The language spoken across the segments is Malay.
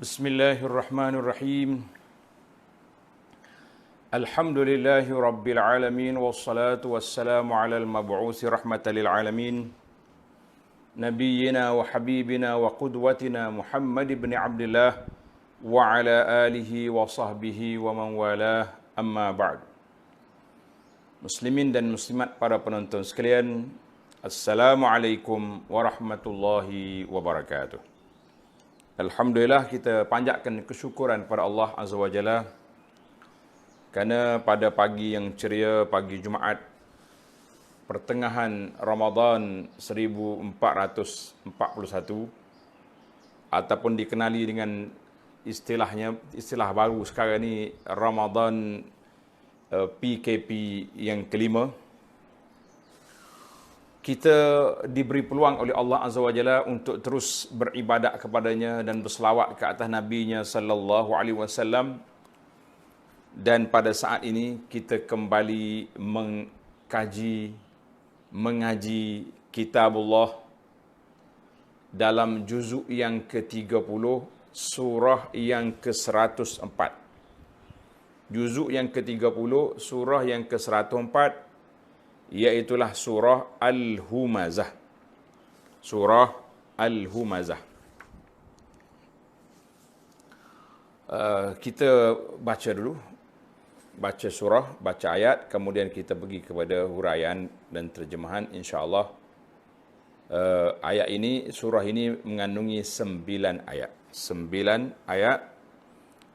Bismillahirrahmanirrahim. Alhamdulillahi rabbil alamin wassalatu wassalamu ala al-mab'uthi rahmatan lil alamin nabiyyina wa habibina wa qudwatina Muhammad ibn Abdullah wa ala alihi wa sahbihi wa man walah, amma ba'd. Muslimin dan muslimat, para penonton sekalian, Assalamualaikum warahmatullahi wabarakatuh. Alhamdulillah, kita panjatkan kesyukuran kepada Allah Azza wa Jalla kerana pada pagi yang ceria, pagi Jumaat pertengahan Ramadan 1441 ataupun dikenali dengan istilah baru sekarang ni, Ramadan PKP yang kelima, kita diberi peluang oleh Allah Azza wa Jalla untuk terus beribadat kepadanya dan berselawat ke atas Nabi-Nya sallallahu alaihi wasallam. Dan pada saat ini kita kembali mengaji kitabullah dalam juzuk yang ke-30, surah yang ke-104. Juzuk yang ke-30, surah yang ke-104, iaitulah surah Al-Humazah. Surah Al-Humazah. Kita baca dulu. Baca surah, baca ayat, kemudian kita pergi kepada huraian dan terjemahan, insya-Allah. Ayat ini, surah ini mengandungi 9 ayat. 9 ayat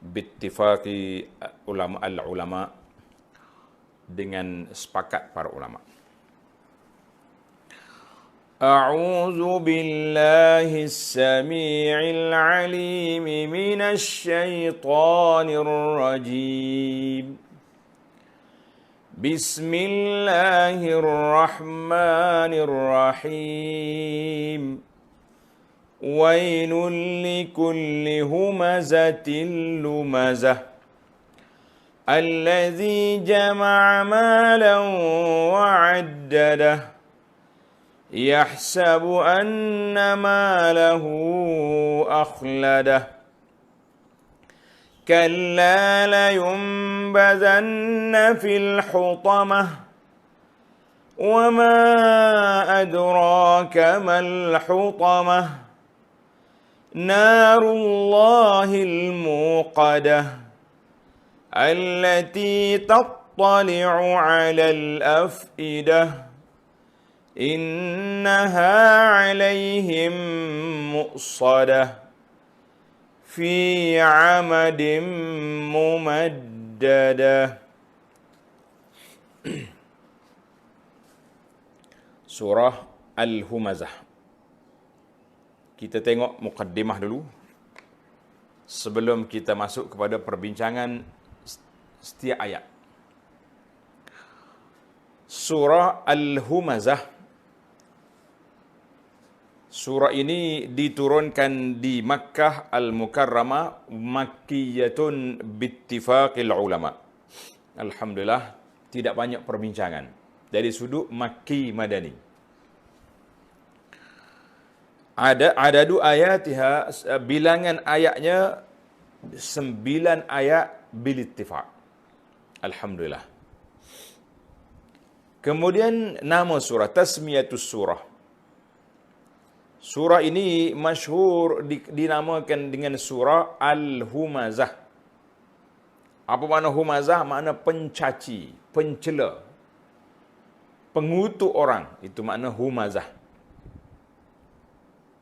bittifaqi ulama dengan sepakat para ulama. A'udzu billahi as-sami'il 'alim minasy syaithanir rajim. Bismillahirrahmanirrahim. Wailul likulli humazatil lumazah. الذي جمع مالا وعدده يحسب أن ماله أخلده كلا لينبذن في الحطمة وما أدراك ما الحطمة نار الله الموقدة التي تطلع على الأفئدة إنها عليهم مؤصدة في عمد ممددة. Surah Al-Humazah. Kita tengok mukaddimah dulu sebelum kita masuk kepada perbincangan setiap ayat. Surah Al-Humazah. Surah ini diturunkan di Makkah Al-Mukarramah, Makkiyatun bittifaqil ulama. Alhamdulillah, tidak banyak perbincangan dari sudut Makki Madani. Adadu ayatiha, bilangan ayatnya 9 ayat bil ittifaq. Alhamdulillah. Kemudian nama surah, tasmiyatus surah. Surah ini masyhur dinamakan dengan surah Al-Humazah. Apa makna Humazah? Makna pencaci, pencela, pengutuk orang. Itu makna Humazah.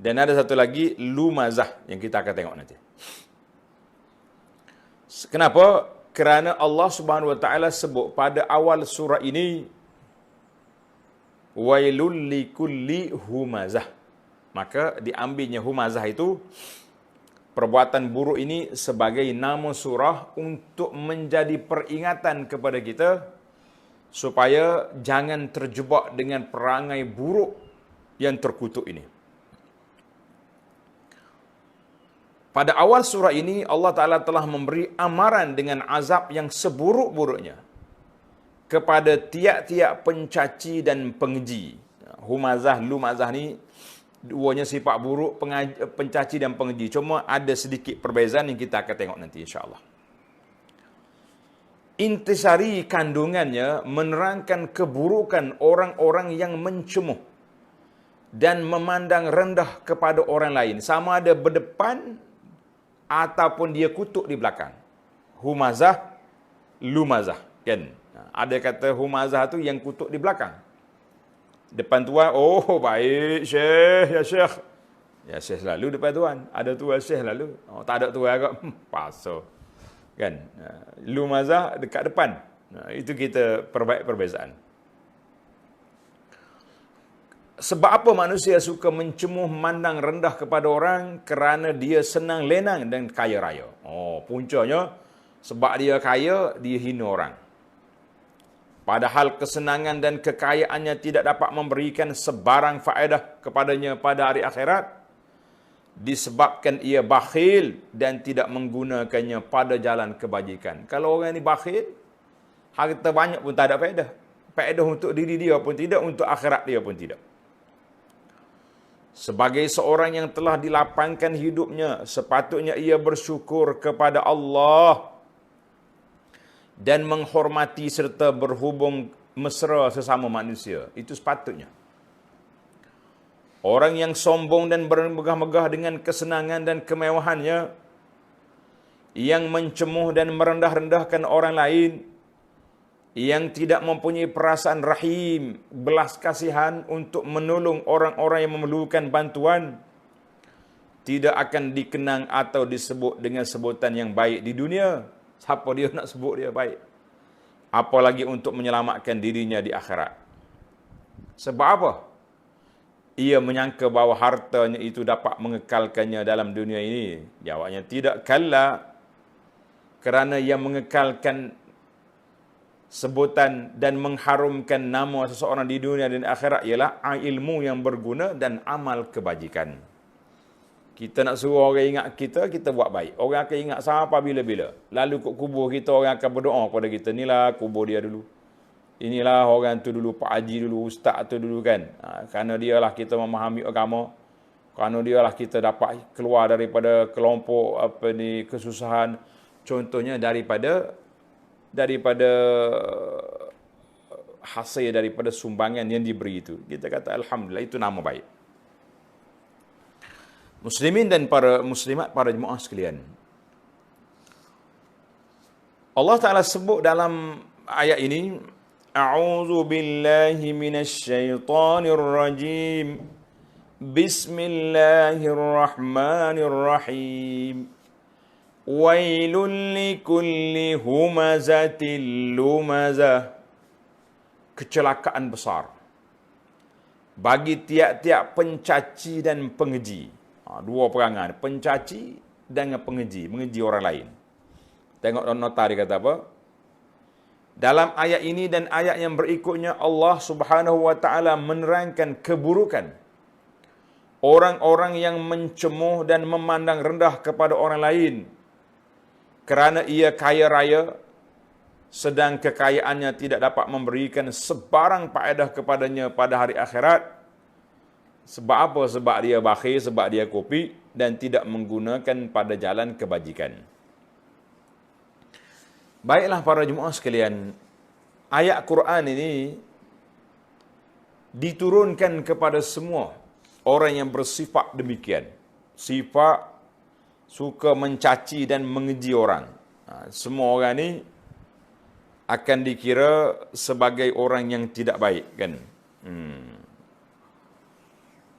Dan ada satu lagi, Lumazah, yang kita akan tengok nanti. Kenapa? Kerana Allah Subhanahu wa taala sebut pada awal surah ini, wailul likulli humazah. Maka diambilnya humazah itu, perbuatan buruk ini, sebagai nama surah untuk menjadi peringatan kepada kita supaya jangan terjebak dengan perangai buruk yang terkutuk ini. Pada awal surah ini, Allah Ta'ala telah memberi amaran dengan azab yang seburuk-buruknya kepada tiap-tiap pencaci dan pengeji. Humazah, lumazah ni Duanya sifat buruk, pencaci dan pengeji. Cuma ada sedikit perbezaan yang kita akan tengok nanti insya-Allah. Intisari kandungannya menerangkan keburukan orang-orang yang mencemuh dan memandang rendah kepada orang lain. Sama ada berdepan ataupun dia kutuk di belakang. Humazah, lumazah. Kan? Ada kata humazah tu yang kutuk di belakang. Depan tuan, oh baik Syekh, ya Syekh. Ya Syekh selalu depan tuan. Ada tuan Syekh lalu. Oh, tak ada tuan agak, pasal. Kan? Lumazah dekat depan. Itu kita perbezaan. Sebab apa manusia suka mencemuh, memandang rendah kepada orang? Kerana dia senang lenang dan kaya raya. Oh, puncanya sebab dia kaya, dia hina orang. Padahal kesenangan dan kekayaannya tidak dapat memberikan sebarang faedah kepadanya pada hari akhirat. Disebabkan ia bakhil dan tidak menggunakannya pada jalan kebajikan. Kalau orang ini bakhil, harta banyak pun tak ada faedah. Faedah untuk diri dia pun tidak, untuk akhirat dia pun tidak. Sebagai seorang yang telah dilapangkan hidupnya, sepatutnya ia bersyukur kepada Allah dan menghormati serta berhubung mesra sesama manusia. Itu sepatutnya. Orang yang sombong dan bermegah-megah dengan kesenangan dan kemewahannya, yang mencemuh dan merendah-rendahkan orang lain, yang tidak mempunyai perasaan rahim, belas kasihan untuk menolong orang-orang yang memerlukan bantuan, tidak akan dikenang atau disebut dengan sebutan yang baik di dunia. Siapa dia nak sebut dia baik? Apalagi untuk menyelamatkan dirinya di akhirat. Sebab apa? Ia menyangka bahawa hartanya itu dapat mengekalkannya dalam dunia ini. Jawabnya tidak. Kalla. Kerana ia mengekalkan sebutan dan mengharumkan nama seseorang di dunia dan akhirat ialah ilmu yang berguna dan amal kebajikan. Kita nak suruh orang ingat kita, kita buat baik. Orang akan ingat sampai bila-bila. Lalu kat kubur kita, orang akan berdoa kepada kita. Inilah kubur dia dulu. Inilah orang tu dulu, Pak Haji dulu, Ustaz tu dulu kan. Kerana dialah kita memahami agama. Kerana dialah kita dapat keluar daripada kelompok kesusahan. Contohnya daripada hasil daripada sumbangan yang diberi itu. Kita kata Alhamdulillah, itu nama baik. Muslimin dan para muslimat, para jemaah sekalian. Allah Ta'ala sebut dalam ayat ini, A'udzu billahi minasyaitonir rajim. Bismillahirrahmanirrahim. Wailul likulli humazatil lumazah. Kecelakaan besar bagi tiap-tiap pencaci dan pengeji. Dua perangan, pencaci dan pengeji, mengeji orang lain. Tengok nota dia kata apa? Dalam ayat ini dan ayat yang berikutnya, Allah Subhanahu wa taala menerangkan keburukan orang-orang yang mencemuh dan memandang rendah kepada orang lain kerana ia kaya raya, sedang kekayaannya tidak dapat memberikan sebarang faedah kepadanya pada hari akhirat. Sebab apa? Sebab dia bakhil, sebab dia kopi dan tidak menggunakan pada jalan kebajikan. Baiklah para jemaah sekalian, ayat Quran ini diturunkan kepada semua orang yang bersifat demikian. Sifat suka mencaci dan mengeji orang. Semua orang ni akan dikira sebagai orang yang tidak baik, kan?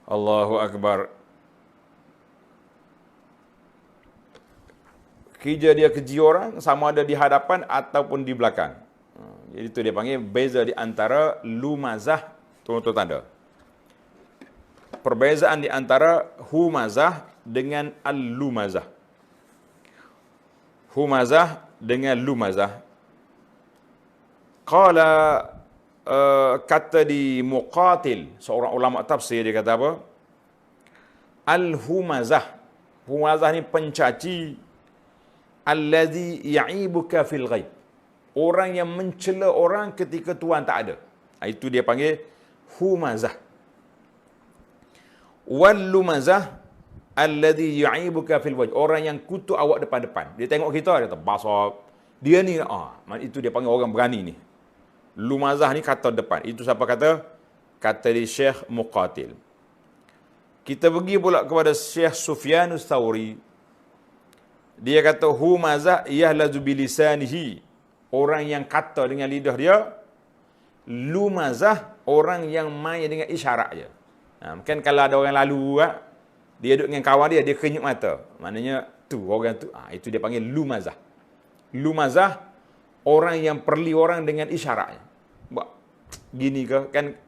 Allahu Akbar. Kerja dia keji orang, sama ada di hadapan ataupun di belakang. Jadi itu dia panggil beza di antara lumazah, tuan-tuan tanda. Perbezaan di antara humazah dengan al-lumazah. Humazah dengan lumazah. Qala kata di Muqatil, seorang ulama tafsir, dia kata apa? Al-humazah. Humazah ni pencaci. Allazi ya'ibuka fil ghaib. Orang yang mencela orang ketika Tuhan tak ada. Itu dia panggil humazah. Wal lumazah alladhi yu'ibuka fil wajh. Orang yang kutuk awak depan-depan. Dia tengok kita, dia kata, basah. Dia ni, itu dia panggil orang berani ni. Lumazah ni kata depan. Itu siapa kata? Kata di Syekh Muqatil. Kita pergi pula kepada Syekh Sufyanus Tsauri. Dia kata, humazah yahlazu bilisanihi. Orang yang kata dengan lidah dia. Lumazah, orang yang main dengan isyarat je. Kan kalau ada orang lalu, dia duduk dengan kawan dia, dia kenyuk mata. Maknanya, tu orang tu, itu dia panggil lumazah. Lumazah, orang yang perli orang dengan isyarat. Buat gini ke, kan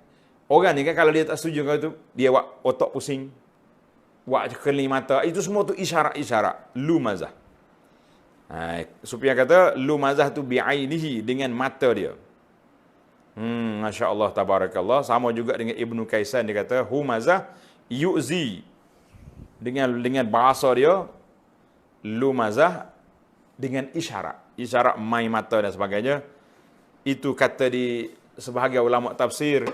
orang ni kan kalau dia tak setuju kau tu, dia buat otak pusing, buat kelip mata, itu semua tu isyarat-isyarat. Lumazah. Sufyan kata, lumazah tu bi'ainihi, dengan mata dia. Masya Allah, tabarakallah. Sama juga dengan Ibnu Kaisan, dia kata, humazah yu'zi, dengan bahasa dia. Lumazah dengan isyarat main mata dan sebagainya. Itu kata di sebahagian ulama tafsir.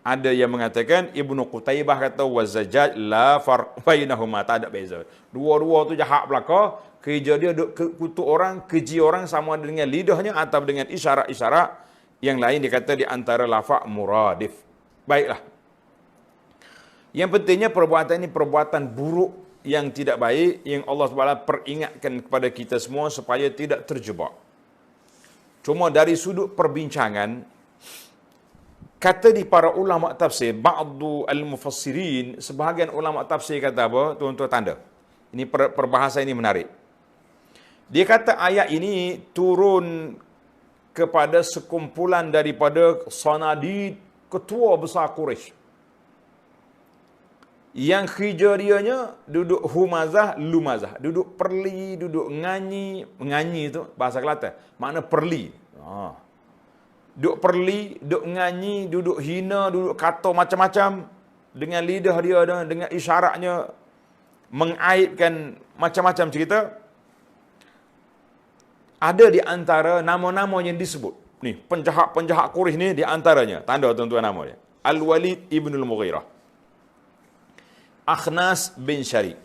Ada yang mengatakan, Ibnu Qutaibah kata, wazajaj la farq bainahuma, tak ada beza. Dua-dua tu jahat belaka, kerja dia duk kutuk orang, keji orang sama dengan lidahnya atau dengan isyarat-isyarat. Yang lain dia kata di antara lafaz muradif. Baiklah. Yang pentingnya perbuatan ini perbuatan buruk yang tidak baik, yang Allah SWT peringatkan kepada kita semua supaya tidak terjebak. Cuma dari sudut perbincangan, kata di para ulama tafsir, ba'du al-mufassirin, sebahagian ulama tafsir kata apa? Tuan-tuan tanda. Ini perbahasa ini menarik. Dia kata ayat ini turun kepada sekumpulan daripada sanadid ketua besar Quraisy. Yang khijarianya duduk humazah, lumazah. Duduk perli, duduk nganyi. Nganyi itu bahasa Kelantan. Makna perli. Duduk perli, duduk nganyi, duduk hina, duduk kata macam-macam. Dengan lidah dia, dengan isyaratnya. Mengaibkan macam-macam cerita. Ada di antara nama-nama yang disebut. Ni, penjahat-penjahat Quraisy ni di antaranya. Tanda tuan-tuan nama dia. Al-Walid ibn al-Mughirah. Akhnas bin Syari.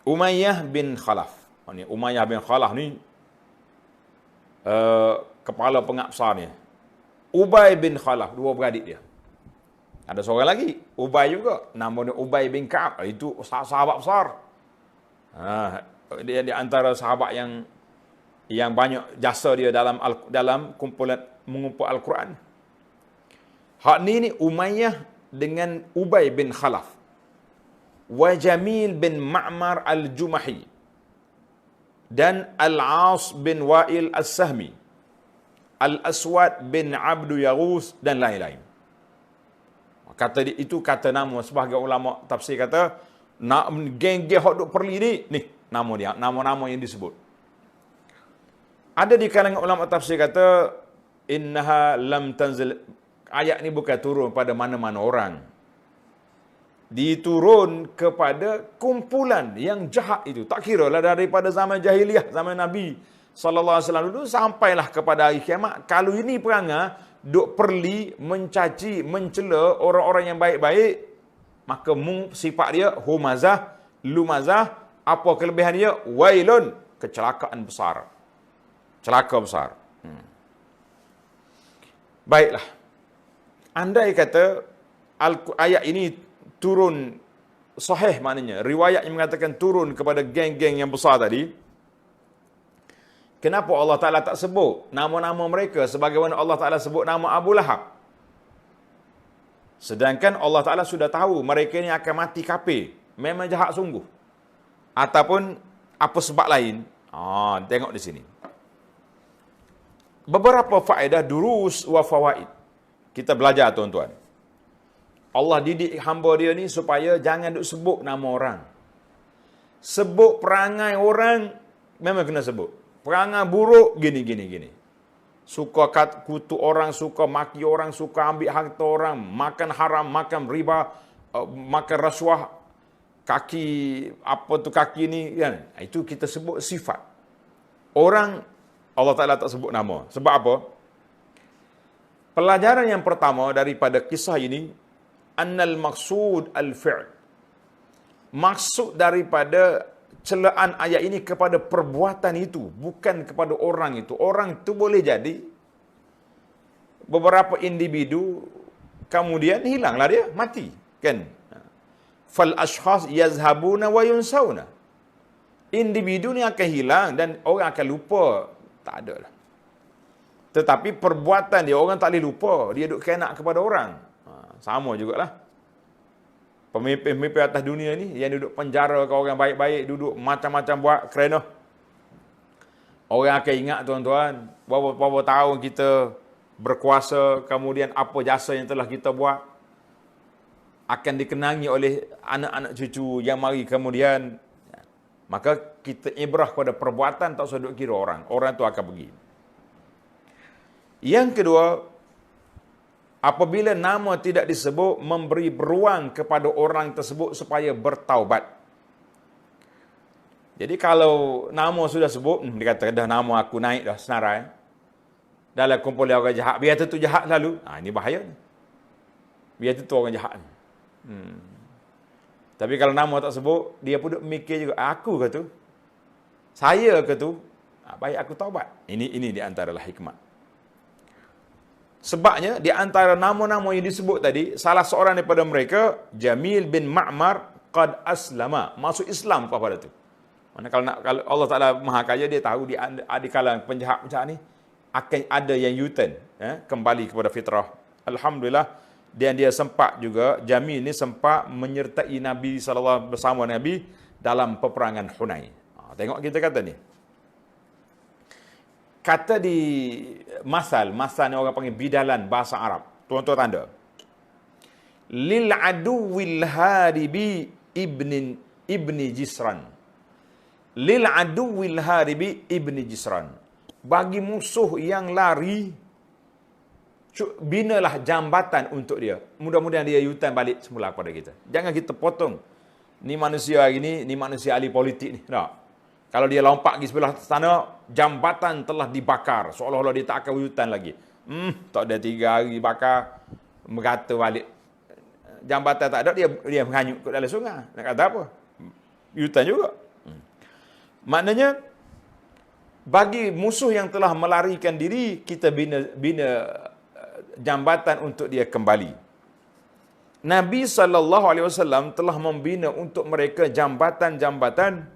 Umayyah bin Khalaf. Umayyah bin Khalaf ni kepala pengabsarnya. Ubay bin Khalaf, dua beradik dia. Ada seorang lagi, Ubay juga. Namanya Ubay bin Ka'ab. Itu sahabat besar. Dia di antara sahabat yang banyak jasa dia dalam kumpulan mengumpul Al-Quran. Hak ni Umayyah dengan Ubay bin Khalaf. Wa Jamil bin Ma'mar al-Jumahi. Dan Al-As bin Wa'il as-Sahmi. Al-Aswad bin Abdu Yaghus dan lain-lain. Itu kata nama sebahagian ulama tafsir kata, geng-geng hok duk perli ni nama dia, nama-nama yang disebut. Ada di kalangan ulama tafsir kata, innaha lam tanzil, ayat ni bukan turun pada mana-mana orang. Diturun kepada kumpulan yang jahat itu. Tak kira lah daripada zaman jahiliyah, zaman Nabi SAW dulu, sampailah kepada hari kiamat. Kalau ini perangai, duk perli, mencaci, mencela orang-orang yang baik-baik, maka sifat dia, humazah, lumazah, apa kelebihan dia? Wailun, kecelakaan besar. Celaka besar. Baiklah. Andai kata ayat ini turun sahih, maknanya riwayat yang mengatakan turun kepada geng-geng yang besar tadi, kenapa Allah Ta'ala tak sebut nama-nama mereka sebagaimana Allah Ta'ala sebut nama Abu Lahab? Sedangkan Allah Ta'ala sudah tahu mereka ini akan mati kafir, memang jahat sungguh. Ataupun apa sebab lain. Tengok di sini. Beberapa faedah durus wa fawaid. Kita belajar tuan-tuan. Allah didik hamba dia ni supaya jangan duk sebut nama orang. Sebut perangai orang, memang kena sebut. Perangai buruk, gini. Suka kutuk orang, suka maki orang, suka ambil harta orang, makan haram, makan riba, makan rasuah, kaki ni, kan? Itu kita sebut sifat. Orang, Allah Ta'ala tak sebut nama. Sebab apa? Pelajaran yang pertama daripada kisah ini, annal maqsud al-fi'l. Maksud daripada celaan ayat ini kepada perbuatan itu, bukan kepada orang itu. Orang itu boleh jadi beberapa individu kemudian hilanglah dia, mati, kan? Fal ashkhas yazhabuna wa yunsawna. Individu ni akan hilang dan orang akan lupa, tak ada lah. Tetapi perbuatan dia orang tak boleh lupa, dia duk kenak kepada orang. Sama jugalah. Pemimpin-pemimpin atas dunia ni yang duduk penjara ke orang baik-baik, duduk macam-macam buat kerana orang akan ingat, tuan-tuan, berapa tahun kita berkuasa, kemudian apa jasa yang telah kita buat akan dikenangi oleh anak-anak cucu yang mari kemudian. Maka kita ibrah pada perbuatan, tak usah duk kira orang. Orang tu akan pergi. Yang kedua, apabila nama tidak disebut, memberi peluang kepada orang tersebut supaya bertaubat. Jadi kalau nama sudah sebut, dia kata dah nama aku naik dah senarai. Dalam kumpul orang jahat, biar tu jahat lalu. Ini bahaya ni. Biar tu orang jahat ni. Tapi kalau nama tak sebut, dia pun duk mikir juga, aku ke tu? Saya ke tu? Baik aku taubat. Ini di antaralah hikmah. Sebabnya, di antara nama-nama yang disebut tadi, salah seorang daripada mereka, Jamil bin Ma'mar, qad aslama. Masuk Islam pada tu. Mana kalau Allah Ta'ala Maha Kaya, dia tahu di kalangan penjahat-penjahat ni, akan ada yang U-turn, kembali kepada fitrah. Alhamdulillah, dan dia sempat juga, Jamil ni sempat menyertai Nabi SAW bersama Nabi dalam peperangan Hunain. Tengok kita kata ni. Kata di masal ni orang panggil bidalan bahasa Arab. Tuan-tuan tanda. Lil aduwil haribi ibni Jisran. Lil aduwil haribi ibni Jisran. Bagi musuh yang lari, binalah jambatan untuk dia. Mudah-mudahan dia yutan balik semula kepada kita. Jangan kita potong. Ni manusia hari ni manusia ahli politik ni. Tak. Kalau dia lompat pergi sebelah sana, jambatan telah dibakar. Seolah-olah dia tak akan wujudkan lagi. Tak ada 3 hari bakar, merata balik. Jambatan tak ada, dia menghanyut ke dalam sungai. Nak kata apa? Wujudkan juga. Maknanya, bagi musuh yang telah melarikan diri, kita bina jambatan untuk dia kembali. Nabi SAW telah membina untuk mereka jambatan-jambatan,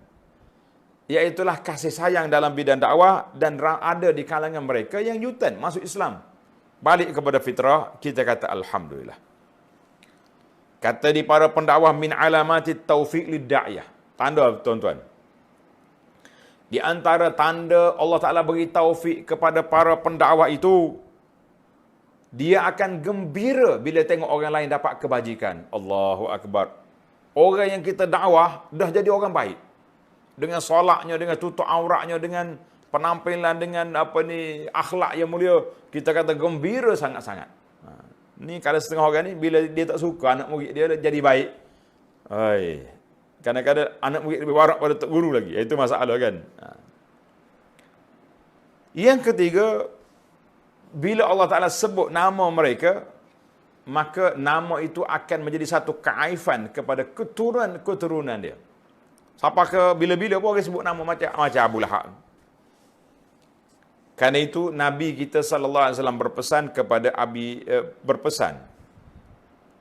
iaitulah kasih sayang dalam bidang dakwah, dan ada di kalangan mereka yang yutan masuk Islam, balik kepada fitrah. Kita kata alhamdulillah. Kata di para pendakwah, min alamati taufiq lid-da'iyah. Tanda, tuan-tuan, di antara tanda Allah Ta'ala beri taufik kepada para pendakwah itu, dia akan gembira bila tengok orang lain dapat kebajikan. Allahu Akbar. Orang yang kita dakwah dah jadi orang baik. Dengan solatnya, dengan tutup auratnya, dengan penampilan, dengan akhlak yang mulia, kita kata gembira sangat-sangat. Ni kalau setengah orang ni, bila dia tak suka anak murid dia jadi baik, kadang-kadang anak murid lebih warak pada tok guru lagi. Itu masalah kan. Yang ketiga, bila Allah Ta'ala sebut nama mereka, maka nama itu akan menjadi satu keaifan kepada keturunan dia. Siapa ke bila-bila pun orang sebut nama macam Abu Lahab. Karena itu Nabi kita SAW berpesan kepada berpesan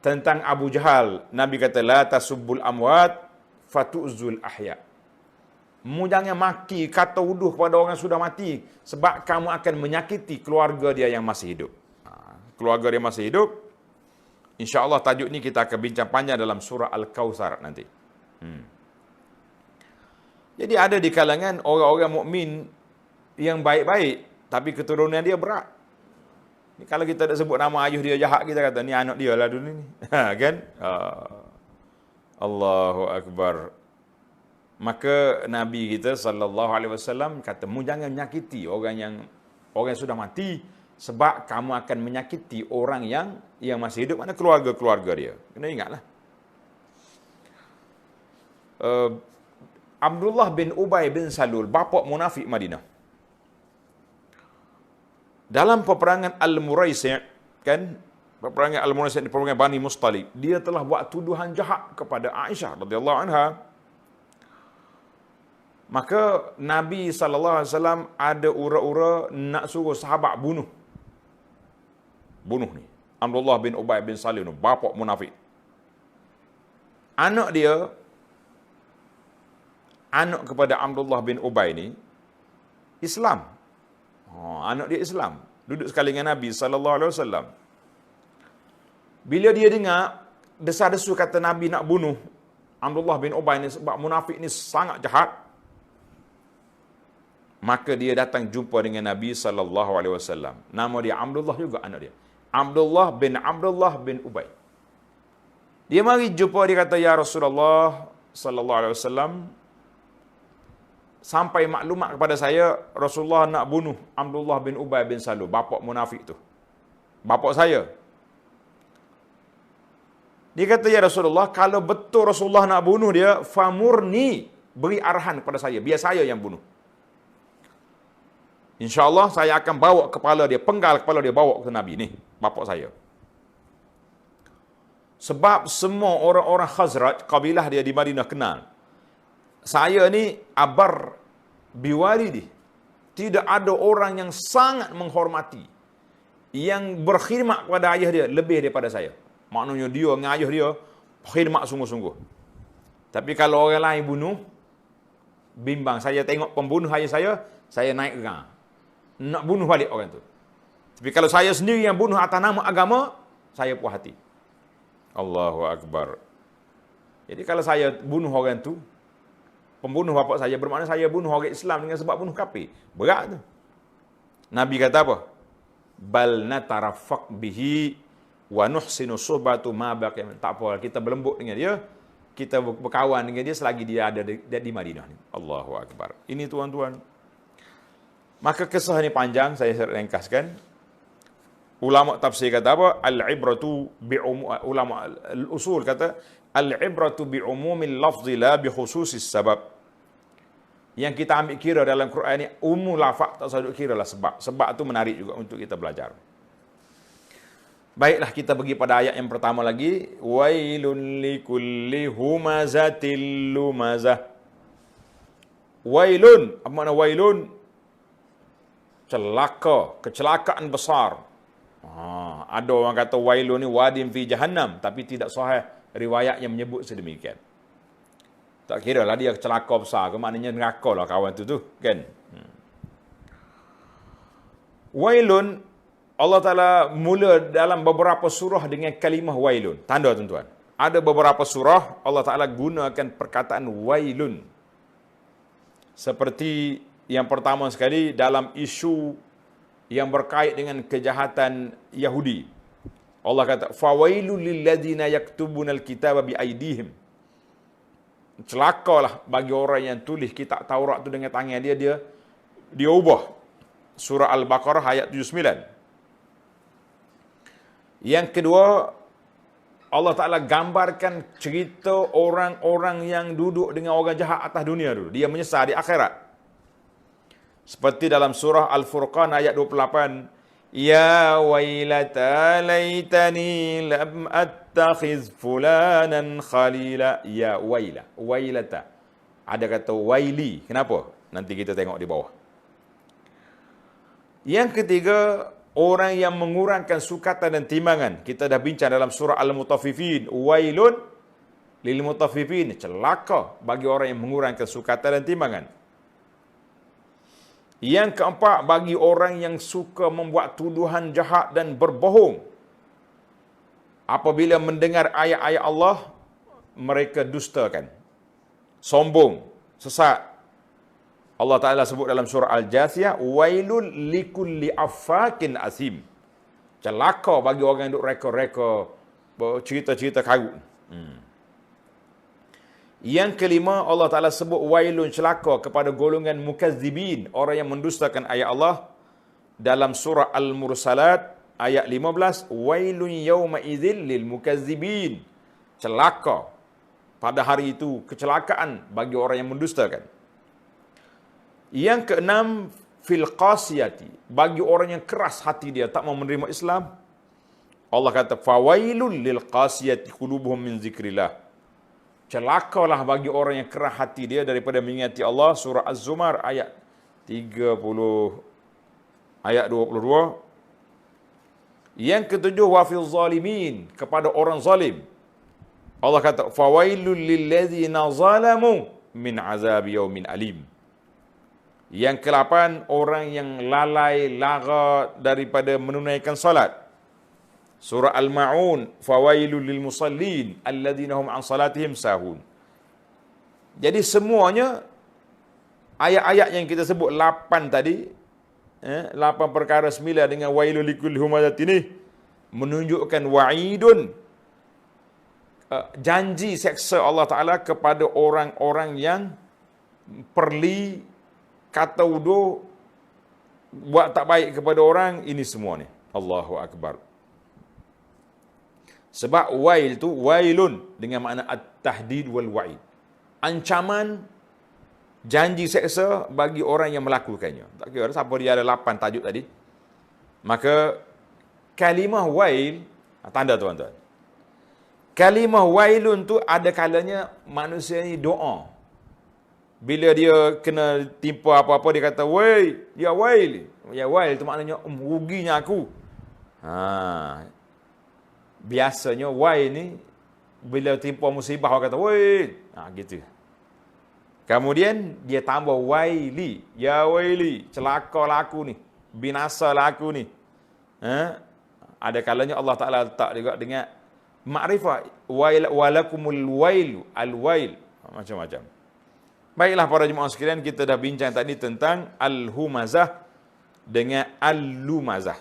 tentang Abu Jahal. Nabi kata, la tasubbul amwat fatu'zul ahya. Mu jangan maki, kata uduh kepada orang yang sudah mati, sebab kamu akan menyakiti keluarga dia yang masih hidup. Keluarga dia masih hidup. InsyaAllah tajuk ni kita akan bincang panjang dalam surah Al-Kawthar nanti. Jadi ada di kalangan orang-orang mukmin yang baik-baik, tapi keturunan dia berat. Ni kalau kita tak sebut nama ayuh dia jahat, kita kata ni anak dia lah dulu ni. Kan? Allahu Akbar. Maka Nabi kita SAW kata, mu jangan menyakiti orang yang sudah mati, sebab kamu akan menyakiti orang yang masih hidup, mana keluarga-keluarga dia. Kena ingatlah. Abdullah bin Ubay bin Salul, bapa munafik Madinah. Dalam peperangan Al-Muraisi', kan, peperangan Al-Muraysi, peperangan Bani Mustalib, dia telah buat tuduhan jahat kepada Aisyah radhiyallahu anha. Maka Nabi SAW ada ura-ura nak suruh sahabat bunuh ni Abdullah bin Ubay bin Salul, bapa munafik. Anak kepada Abdullah bin Ubay ni Islam. Anak dia Islam, duduk sekali dengan Nabi SAW. Bila dia dengar desas-desus kata Nabi nak bunuh Abdullah bin Ubay ni sebab munafik ni sangat jahat, maka dia datang jumpa dengan Nabi SAW. Nama dia Abdullah juga, anak dia Abdullah bin Ubay. Dia mari jumpa, dia kata, ya Rasulullah sallallahu alaihi wasallam, sampai maklumat kepada saya Rasulullah nak bunuh Abdullah bin Ubay bin Salul, bapa munafik tu, bapa saya. Dia kata, ya Rasulullah, kalau betul Rasulullah nak bunuh dia, famurni, beri arahan kepada saya, biar saya yang bunuh. InsyaAllah saya akan bawa kepala dia, penggal kepala dia, bawa ke Nabi ni, bapa saya. Sebab semua orang-orang Khazraj, kabilah dia di Madinah kenal, saya ni abar biwaridi, tidak ada orang yang sangat menghormati, yang berkhidmat kepada ayah dia lebih daripada saya. Maknanya dia dengan ayah dia khidmat sungguh-sungguh. Tapi kalau orang lain bunuh, bimbang. Saya tengok pembunuh ayah saya naik gerang, nak bunuh balik orang tu. Tapi kalau saya sendiri yang bunuh atas nama agama, saya puas hati. Allahu Akbar. Jadi kalau saya bunuh orang tu, pembunuh bapa saya, bermakna saya bunuh orang Islam dengan sebab bunuh kafir. Berat tu. Nabi kata apa? Bal natarafaq bihi wa nuhsinu suhbatu ma baqiya. Tak apa, kita berlembut dengan dia, kita berkawan dengan dia selagi dia ada di Madinah ni. Allahu Akbar. Ini tuan-tuan. Maka kisah ni panjang, saya ringkaskan. Ulama tafsir kata apa? Al-ibratu ulama al-usul kata al-ibratu bi umumil lafzi la bi khususis sabab. Yang kita ambil kira dalam Quran ni umum lafaz, tak usah kira lah sebab. Sebab tu menarik juga untuk kita belajar. Baiklah, kita pergi pada ayat yang pertama lagi. Wailun likulli humazatil lumazah. Wailun, apa makna wailun? Celaka, kecelakaan besar. Ada orang kata wailun ni wadin fi jahannam, tapi tidak sahih riwayat yang menyebut sedemikian. Tak kira lah dia celaka besar ke, maknanya neraka lah kawan tu kan. Wailun, Allah Ta'ala mula dalam beberapa surah dengan kalimah wailun. Tanda tuan-tuan, ada beberapa surah Allah Ta'ala gunakan perkataan wailun. Seperti yang pertama sekali dalam isu yang berkait dengan kejahatan Yahudi. Allah kata, fawailul lilladzina yaktubunal kitaba biaidihim. Celakalah bagi orang yang tulis kitab Taurat tu dengan tangan dia ubah. Surah Al-Baqarah ayat 79. Yang kedua, Allah Ta'ala gambarkan cerita orang-orang yang duduk dengan orang jahat atas dunia dulu. Dia menyesal di akhirat. Seperti dalam surah Al-Furqan ayat 28. Ya wailata laitani lam attakhiz fulanan khalila. Ya waila. Wailata. Ada kata waili. Kenapa? Nanti kita tengok di bawah. Yang ketiga, orang yang mengurangkan sukatan dan timbangan. Kita dah bincang dalam surah Al-Mutaffifin. Wailun lil mutaffifin. Celaka bagi orang yang mengurangkan sukatan dan timbangan. Yang keempat, bagi orang yang suka membuat tuduhan jahat dan berbohong. Apabila mendengar ayat-ayat Allah, mereka dustakan, sombong, sesat. Allah Ta'ala sebut dalam surah Al-Jathiyah, wailul likulli affakin asim. Celaka bagi orang yang duk reka-reka, cerita-cerita karut. Yang kelima, Allah Ta'ala sebut wailun, celaka kepada golongan mukazzibin, orang yang mendustakan ayat Allah. Dalam surah Al-Mursalat ayat 15, wailun yawma idzil lil mukazzibin. Celaka pada hari itu, kecelakaan bagi orang yang mendustakan. Yang keenam, fil qasiyati, bagi orang yang keras hati dia, tak mau menerima Islam. Allah kata fawailul lil qasiyati qulubuhum min zikrillah. Celakalah bagi orang yang kerah hati dia daripada mengingati Allah. Surah Az-Zumar ayat 30 ayat 22. Yang ketujuh wa fil zalimin, kepada orang zalim. Allah kata fawailul lil ladzina zalamu min azab yaumin alim. Yang ke-8, orang yang lalai lara daripada menunaikan salat. Surah Al-Ma'un, fawailul lil musallin alladzina hum an salatihim sahun. Jadi semuanya ayat-ayat yang kita sebut 8 tadi, 8 perkara 9 dengan wailul likulli humazat ini menunjukkan wa'idun, janji seksa Allah Ta'ala kepada orang-orang yang perli, kata wudu, buat tak baik kepada orang, ini semua ni. Allahu Akbar. Sebab wail tu, wailun dengan makna at-tahdid wal wa'id. Ancaman, janji seksa bagi orang yang melakukannya. Tak kira siapa dia, ada 8 tajuk tadi. Maka kalimah wail, tanda tuan-tuan. Kalimah wailun tu ada kalanya manusia ni doa. Bila dia kena timpa apa-apa, dia kata, wail, ya wail. Ya wail tu maknanya, ruginya aku. Biasanya wail ni, bila timpa musibah, orang kata, wail. Gitu. Kemudian, dia tambah waili. Ya waili, celakalah aku ni. Binasalah aku ni. Ada kalanya Allah Ta'ala letak juga dengan makrifah. Walakumul wailu, al-wail. Macam-macam. Baiklah para jemaah sekalian, kita dah bincang tadi tentang al-humazah dengan al-lumazah.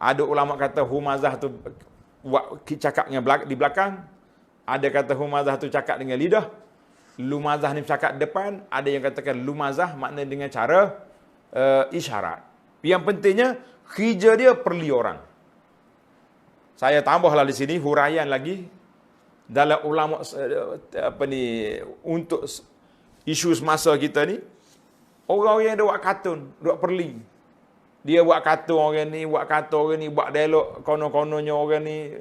Ada ulama kata humazah tu cakapnya di belakang, ada kata humazah tu cakap dengan lidah, lumazah ni cakap depan, ada yang katakan lumazah makna dengan cara isyarat. Yang pentingnya kerja dia perli orang. Saya tambahlah di sini huraian lagi dalam ulama untuk isu semasa kita ni, orang yang ada buat kartun, buat perli. Dia buat kartun orang ni, buat kartun orang ni, buat dialog kono-kononnya orang ni,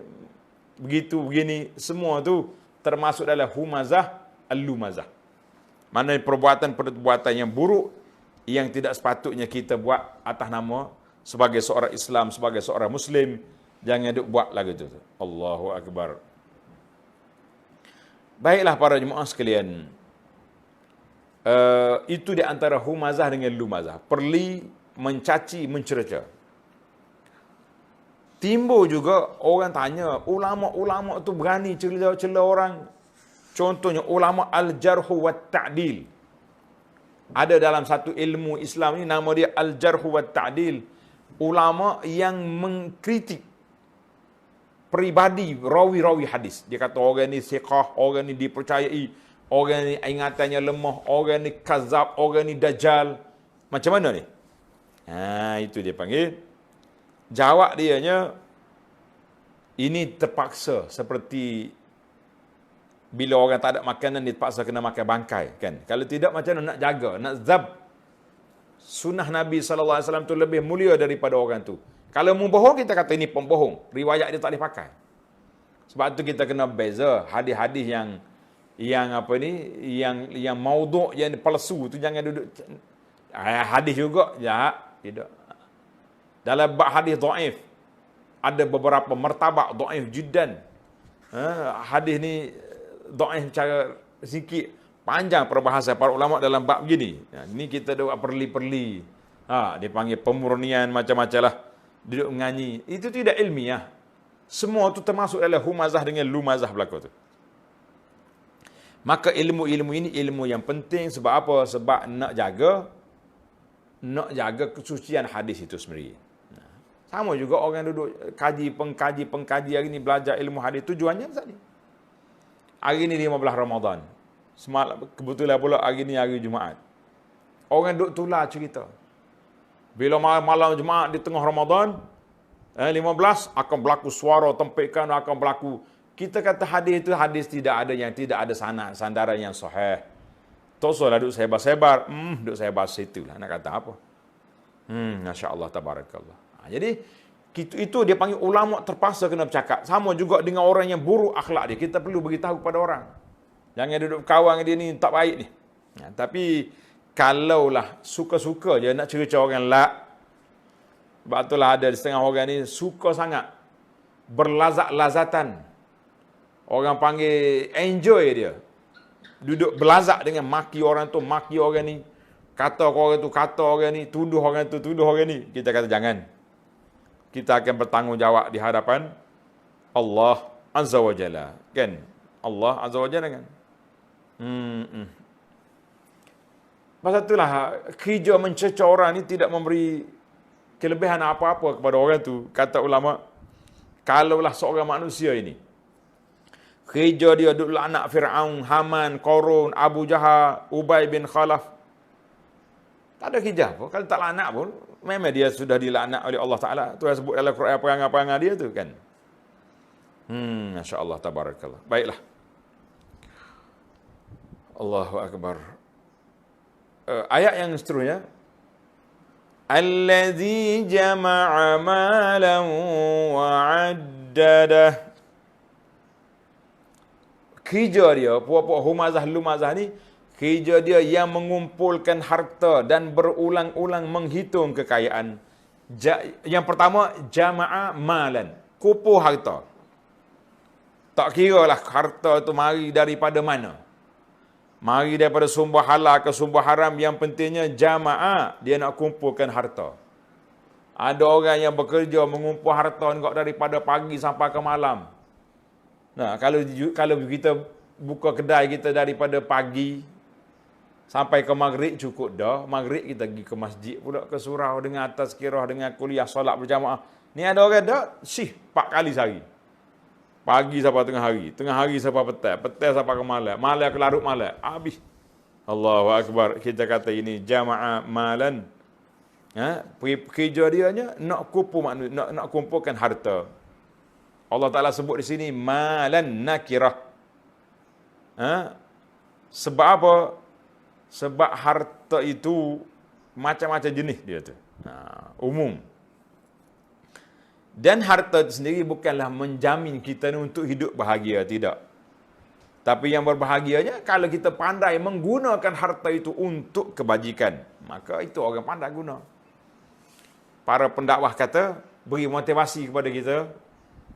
begitu, begini. Semua tu termasuk dalam humazah, al-lumazah. Maknanya perbuatan-perbuatan yang buruk, yang tidak sepatutnya kita buat atas nama sebagai seorang Islam, sebagai seorang Muslim. Jangan duk buat lagi tu. Allahu Akbar. Baiklah para jemaah sekalian. Itu di antara humazah dengan lumazah. Perli, mencaci, mencerca. Timbul juga orang tanya, ulama-ulama tu berani cela orang. Contohnya ulama al-jarhu wa ta'dil. Ada dalam satu ilmu Islam ni, nama dia al-jarhu wa ta'dil. Ulama yang mengkritik peribadi rawi-rawi hadis. Dia kata orang ni siqah, orang ni dipercayai, orang ni ingatannya lemah, orang ni kazab, orang ni dajjal. Macam mana ni? Itu dia panggil. Jawab dianya, ini terpaksa seperti bila orang tak ada makanan, dia terpaksa kena makan bangkai. Kan? Kalau tidak, macam mana nak jaga, nak zab. Sunnah Nabi SAW tu lebih mulia daripada orang tu. Kalau mu bohong, kita kata ini pembohong. Riwayat dia tak boleh pakai. Sebab tu kita kena beza hadis-hadis yang apa ni, yang maudhu', yang palsu tu jangan duduk. Hadis juga tidak. Dalam bab hadis dhaif ada beberapa martabak dhaif jiddan. Hadis ni dhaif secara sikit, panjang perbahasan para ulama dalam bab begini. Ni kita dah perli-perli. Dipanggil pemurnian macam-macam lah. Duduk menyanyi. Itu tidak ilmiah. Semua tu termasuk dalam humazah dengan lumazah berlaku tu. Maka ilmu-ilmu ini ilmu yang penting. Sebab apa? Sebab nak jaga kesucian hadis itu sendiri. Sama juga orang duduk pengkaji hari ni belajar ilmu hadis. Tujuannya tadi. Hari ni 15 Ramadan. Kebetulan pula hari ni hari Jumaat. Orang duduk tular cerita. Bila malam Jumaat di tengah Ramadan, 15 akan berlaku suara tempikan, akan berlaku. Kita kata hadis itu hadis tidak ada yang tidak ada sandaran yang sahih. Tak usahlah duk sebar-sebar. Duk sebar situ lah nak kata apa. Masya-Allah tabarakallah. Jadi Itu dia panggil ulama terpaksa kena bercakap. Sama juga dengan orang yang buruk akhlak dia. Kita perlu beritahu kepada orang. Jangan duduk kawan dia ni tak baik ni. Tapi kalaulah suka-suka je nak cerca orang lak. Sebab itulah ada setengah orang ni suka sangat. Berlazat-lazatan. Orang panggil enjoy dia. Duduk berlazat dengan maki orang tu, maki orang ni. Kata orang tu, kata orang ni. Tuduh orang tu, tuduh orang ni. Kita kata jangan. Kita akan bertanggungjawab di hadapan Allah Azza wa Jalla. Kan? Allah Azza wa Jalla kan? Pasal itulah kerja mencerca orang ni tidak memberi kelebihan apa-apa kepada orang tu. Kata ulama, kalaulah seorang manusia ini kerja dia duduk anak Fir'aun, Haman, Qarun, Abu Jahal, Ubay bin Khalaf, tak ada kerja pun. Kalau tak laknat pun, memang dia sudah dilaknat oleh Allah Ta'ala. Tu yang sebut dalam Quran perangai-perangai dia tu kan. Masya Allah, tabarakallah. Baiklah. Allahu Akbar. Ayat yang seterusnya. Alladhi jama'a malan wa'addadah. Kerja dia, puak-puak humazah lumazah ni, kerja dia yang mengumpulkan harta dan berulang-ulang menghitung kekayaan. Yang pertama, jama'a malan. Kumpul harta. Tak kira lah harta tu mari daripada mana. Mari daripada sumber halal ke sumber haram. Yang pentingnya jama'a, dia nak kumpulkan harta. Ada orang yang bekerja mengumpul harta daripada pagi sampai ke malam. Nah, kalau kita buka kedai kita daripada pagi sampai ke maghrib cukup dah. Maghrib kita pergi ke masjid pula, ke surau dengan atas kirah, dengan kuliah, solat berjamaah. Ni ada orang dah, 4 kali sehari. Pagi sampai tengah hari sampai petang sampai ke malam ke larut malam. Habis. Allahu Akbar. Kita kata ini jama'a malan. Kerja dia nak kumpulkan harta. Allah Ta'ala sebut di sini malan nakirah. Sebab apa? Sebab harta itu macam-macam jenis dia tu. Umum. Dan harta itu sendiri bukanlah menjamin kita ni untuk hidup bahagia, tidak. Tapi yang berbahagianya kalau kita pandai menggunakan harta itu untuk kebajikan, maka itu orang pandai guna. Para pendakwah kata, beri motivasi kepada kita.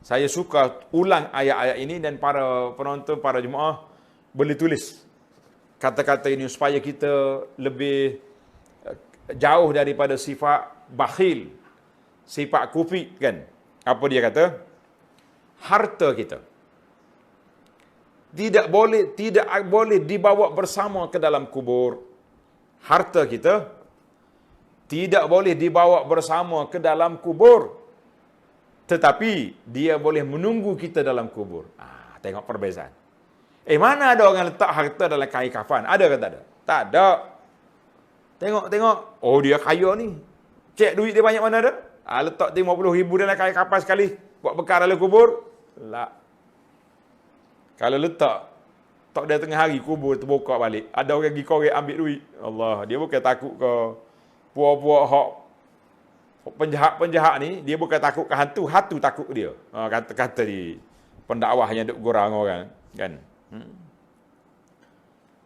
Saya suka ulang ayat-ayat ini dan para penonton, para jemaah boleh tulis kata-kata ini supaya kita lebih jauh daripada sifat bakhil, sifat kufri kan. Apa dia kata? Harta kita tidak boleh dibawa bersama ke dalam kubur. Harta kita tidak boleh dibawa bersama ke dalam kubur. Tetapi dia boleh menunggu kita dalam kubur. Tengok perbezaan. Mana ada orang letak harta dalam kain kafan? Ada ke tak ada? Tak ada. Tengok. Oh, dia kaya ni. Cek duit dia banyak mana ada? Letak 50,000 dalam kain kafan sekali. Buat bekal dalam kubur? Tak. Kalau letak, tak dia tengah hari kubur terbuka balik. Ada orang pergi korek ambil duit. Allah, dia bukan takut ke puak-puak hak penjahat ni, dia bukan takut ke hantu takut dia. Kata di pendakwah yang duk gurang orang kan.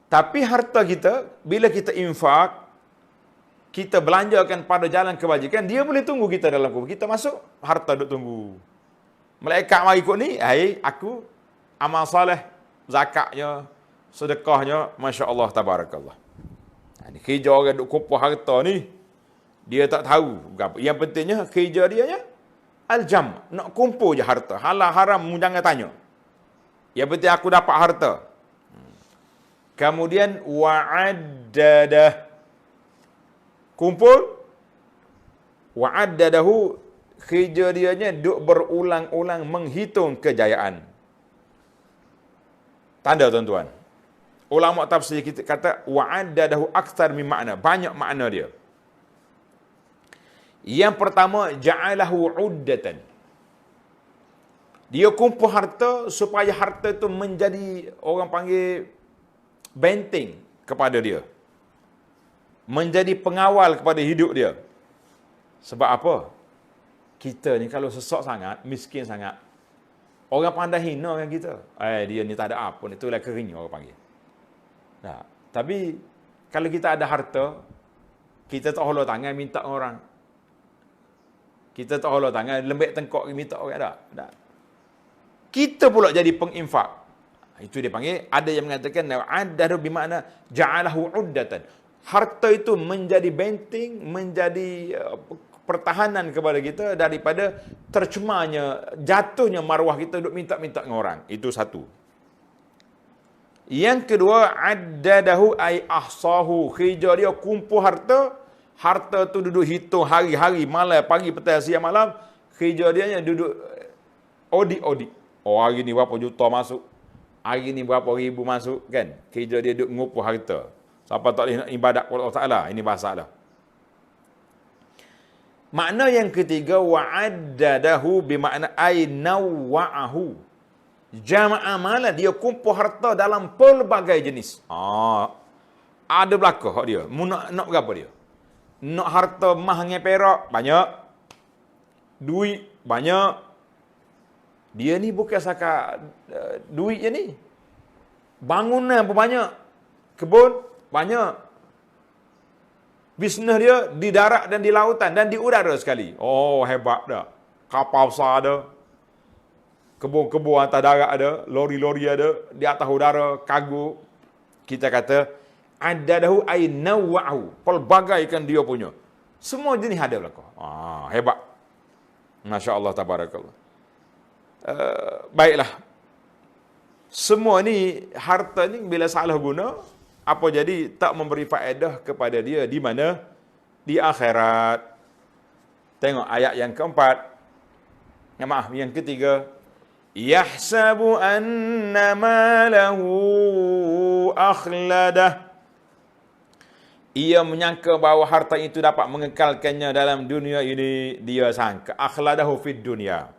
Tapi harta kita bila kita infak, kita belanjakan pada jalan kebajikan, dia boleh tunggu kita dalam kubur. Kita masuk, harta duk tunggu. Malaikat mari ikut ni, aku amal soleh, zakatnya, sedekahnya, masya-Allah tabarakallah. Ini kerja orang duk kumpul harta ni, dia tak tahu berapa. Yang pentingnya kerja dia al-jam, nak kumpul je harta. Halal haram jangan tanya. Yang penting aku dapat harta. Kemudian wa'addadah, kumpul. Wa'addadahu, kerja dia duk berulang-ulang menghitung kejayaan. Tanda tuan-tuan. Ulama tafsir kita kata wa'addadahu akthar min makna, banyak makna dia. Yang pertama, ja'alahu uddatan. Dia kumpul harta supaya harta itu menjadi, orang panggil, benteng kepada dia. Menjadi pengawal kepada hidup dia. Sebab apa? kita ni kalau sesak sangat, miskin sangat, orang pandai hina dengan kita. Dia ni tak ada apa, itulah kering orang panggil. Nah, tapi kalau kita ada harta, kita tak hulur tangan minta orang. Kita tak hulur tangan lembek tengkok minta orang tak. Kita pula jadi penginfak. Itu dia panggil, ada yang mengatakan addahu bermakna ja'alahu uddatan. Harta itu menjadi benteng, menjadi pertahanan kepada kita daripada tercemarnya, jatuhnya maruah kita duk minta-minta dengan orang. Itu satu. Yang kedua, addadahu ay ahsahu. Kerja dia kumpul harta. Harta tu duduk hitung hari-hari, malam, pagi, petang, siang, malam. Kerja dia duduk audit. Oh, hari ni berapa juta masuk. Hari ni berapa ribu masuk, kan? Kerja dia duduk ngumpul harta. Siapa tak boleh nak ibadat kepada Allah Ta'ala. Ini bahasa lah. Makna yang ketiga, wa'addadahu bermakna ay nawwa'ahu. Jama'a mala, dia kumpul harta dalam pelbagai jenis. Ada belakang hak dia. Nak berapa dia? Nak harta mah dengan perak, banyak. Duit, banyak. Dia ni bukan sakat duit je ni. Bangunan pun banyak. Kebun, banyak. Bisnes dia di darat dan di lautan dan di udara sekali. Oh, hebat dah. Kapal besar ada. Kebun-kebun atas darat ada. Lori-lori ada. Di atas udara, kargo. Kita kata, addadahu ay nawwa'ahu. Pelbagaikan dia punya. Semua jenis ada belakang. Hebat. Masya Allah, tabarakallah. Baiklah. Semua ni, harta ni bila salah guna, apa jadi tak memberi faedah kepada dia di mana? Di akhirat. Tengok ayat yang keempat. Yang ketiga. Yahsabu anna malahu akhladah. Ia menyangka bahawa harta itu dapat mengekalkannya dalam dunia ini. Dia sangka. Akhladahu fid dunia.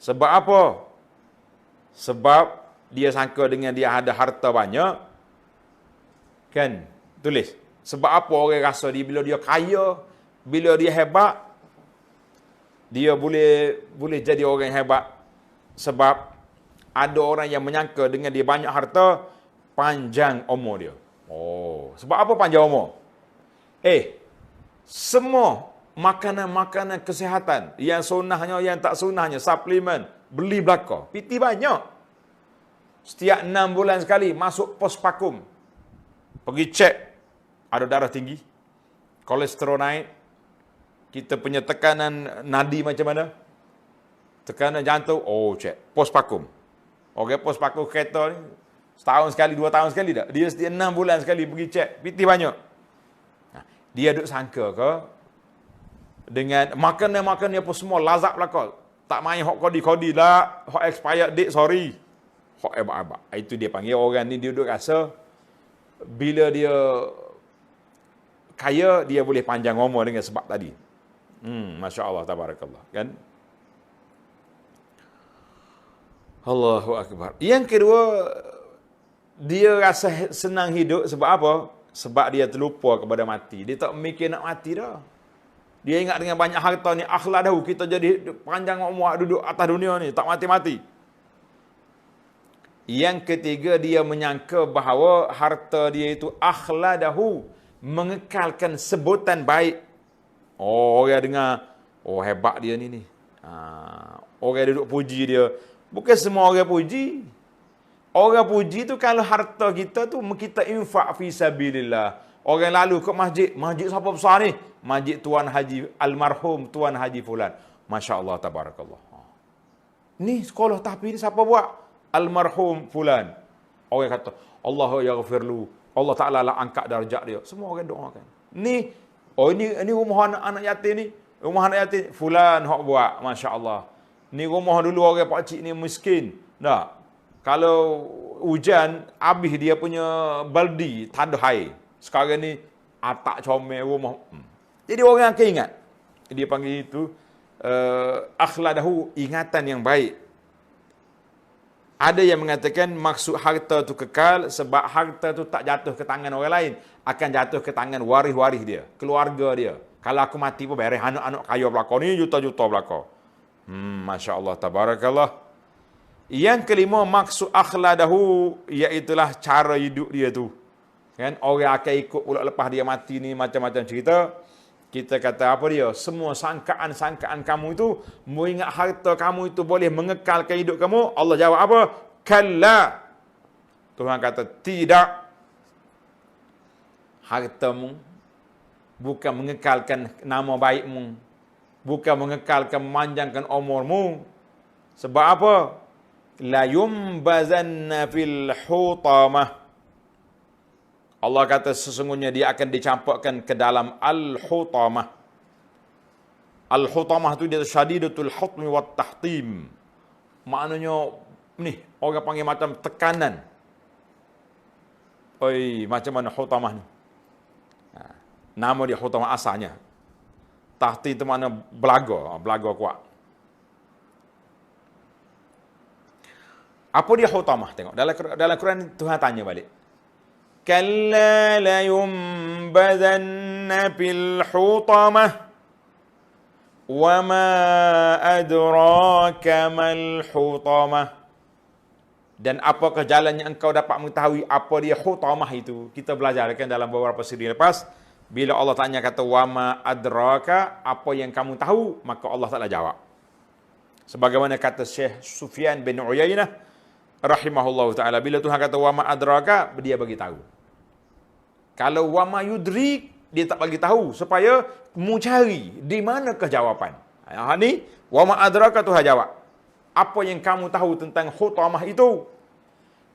Sebab apa? Sebab dia sangka dengan dia ada harta banyak. Kan? Tulis. Sebab apa orang rasa dia bila dia kaya, bila dia hebat, dia boleh jadi orang yang hebat. Sebab ada orang yang menyangka dengan dia banyak harta, panjang umur dia. Sebab apa panjang umur? Semua makanan-makanan kesihatan, yang sunnahnya, yang tak sunnahnya, suplemen, beli belaka. PT banyak. Setiap 6 bulan sekali masuk pos pakum. Pergi cek, ada darah tinggi, kolesterol naik, kita punya tekanan nadi macam mana, tekanan jantung, cek, pos pakum. Pos pakum kereta ni, setahun sekali, 2 tahun sekali tak? Dia setiap 6 bulan sekali pergi cek, PT banyak. Dia duk sangka ke, dengan makanan-makanan apa semua, lazat belakang. Tak main hok kodi-kodi lah, hok expired date, sorry. Hok ebak-ebak. Itu dia panggil orang ni, dia duk rasa, bila dia kaya, dia boleh panjang umur dengan sebab tadi. Masya Allah, tabarakallah. Kan? Allahu Akbar. Yang kedua, dia rasa senang hidup sebab apa? Sebab dia terlupa kepada mati. Dia tak mikir nak mati dah. Dia ingat dengan banyak harta ni, akhladahu, kita jadi panjang umur duduk atas dunia ni, tak mati-mati. Yang ketiga, dia menyangka bahawa harta dia itu akhladahu, mengekalkan sebutan baik. Orang dengar, hebat dia ni. Orang duduk puji dia. Bukan semua orang puji. Orang puji tu kalau harta kita tu kita infak fi sabilillah. Orang lalu ke masjid. Masjid siapa besar ni? Masjid Tuan Haji almarhum Tuan Haji Fulan. Masya Allah, tabarakallah. Ni sekolah tahfiz ni siapa buat? Almarhum Fulan. Orang kata, Allah yaghfirlu. Allah Ta'ala lah angkat darjat dia. Semua orang doakan. Ni rumah anak yatim ni. Rumah anak yatim. Fulan hok buat. Masya Allah. Ni rumah dulu orang pakcik ni miskin. Tak. Kalau hujan, habis dia punya baldi, tak ada air. Sekarang ni, atak comel rumah. Jadi orang akan ingat. Dia panggil itu, akhladahu, ingatan yang baik. Ada yang mengatakan maksud harta tu kekal sebab harta tu tak jatuh ke tangan orang lain. Akan jatuh ke tangan waris-waris dia, keluarga dia. Kalau aku mati pun beres, anak-anak kaya belaka ni juta-juta belaka. Masya Allah, tabarakallah. Yang kelima, maksud akhladahu, iaitulah cara hidup dia tu. Kan? Orang akan ikut pula lepas dia mati ni, macam-macam cerita. Kita kata apa dia? Semua sangkaan-sangkaan kamu itu, mengingat harta kamu itu boleh mengekalkan hidup kamu. Allah jawab apa? Kalla. Tuhan kata, tidak. Hartamu bukan mengekalkan nama baikmu. Bukan mengekalkan, memanjangkan umurmu. Sebab apa? La yumbazanna fil hutamah. Allah kata sesungguhnya dia akan dicampakkan ke dalam al-hutamah. Al-hutamah itu dia syadidatul hutmi wat tahtim. Maknanya ni orang panggil macam tekanan. Oi, macam mana hutamah ni? Nama dia hutamah asalnya. Tahtim itu makna belaga kuat. Apa dia hutamah? Tengok dalam Quran Tuhan tanya balik. Kalla la yumbazanna fil hutamah wa ma adraka mal hutamah. Dan apakah jalannya engkau dapat mengetahui apa dia hutamah itu? Kita belajarkan dalam beberapa siri lepas. Bila Allah tanya kata wa ma adraka, apa yang kamu tahu? Maka Allah Taala jawab. Sebagaimana kata Syekh Sufyan bin Uyainah rahimahullahu ta'ala, bila Tuhan kata wa ma adraka, dia bagi tahu. Kalau wa ma yudrik, dia tak bagi tahu supaya mu cari di manakah jawapan. Ni wa ma adraka, Tuhan jawab. Apa yang kamu tahu tentang hutamah itu?